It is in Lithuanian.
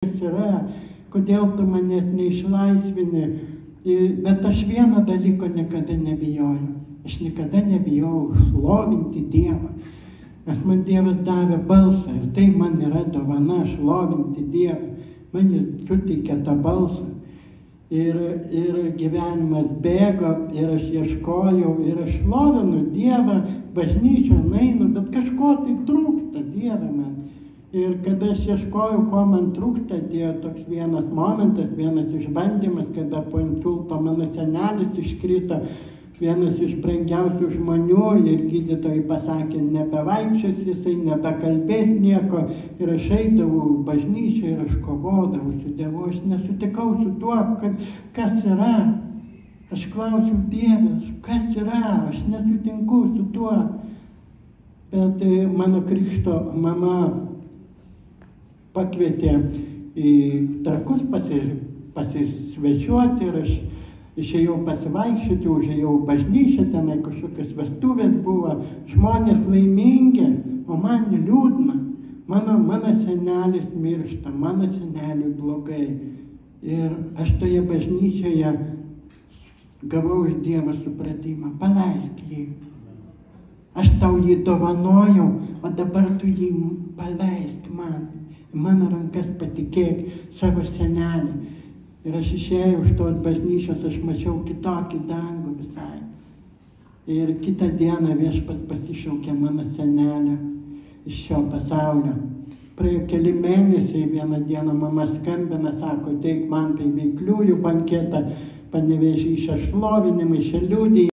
kas yra, kodėl tu manęs neišlaisvini. Bet aš vieno dalyko niekada nebijojau. Aš niekada nebijojau šlovinti Dievą. Nes man Dievas davė balsą ir tai man yra dovana šlovinti Dievą. Man jis suteikė tą balsą. Ir gyvenimas bėgo, ir aš ieškojau, ir aš šlovinu Dievą, bažnyčią nueinu, bet kažko tai trūksta Dieve man. Ir kada aš ieškojau, ko man trūksta, atėjo toks vienas momentas, vienas išbandymas, kada po insulto mano senelis iškrito, vienas iš brangiausių žmonių, ir gydytojai pasakė, nebevaikščios jisai, nebekalbės nieko. Ir aš eidavau bažnyčią ir aš kovodavau su Dievu, aš nesutikau su tuo, kas yra. Aš klausiau Dievės, kas yra, aš nesutinku su tuo. Bet mano krikšto mama pakvietė į Trakus pasisvečiuoti ir aš išėjau pasivaikščioti, užėjau bažnyčią, tenai kažkokios vestuvės buvo, žmonės laimingi, o man liūdna. Mano senelis miršta, mano seneliui blogai. Ir aš toje bažnyčioje gavau iš Dievo supratimą, paleisk jį. Aš tau jį dovanojau, o dabar tu jį paleisk man. Mano rankas patikėk savo senelį. Ir aš išėjau iš tos bažnyčios, aš mačiau kitokį dangų visai. Ir kitą dieną Viešpats pasišaukė mano senelį iš šio pasaulio. Praėjo keli mėnesiai, vieną dieną mama skambina, sako, teik man tai veikliųjų banketą, Panevėžy šia šlovinimai, šia liudijimai.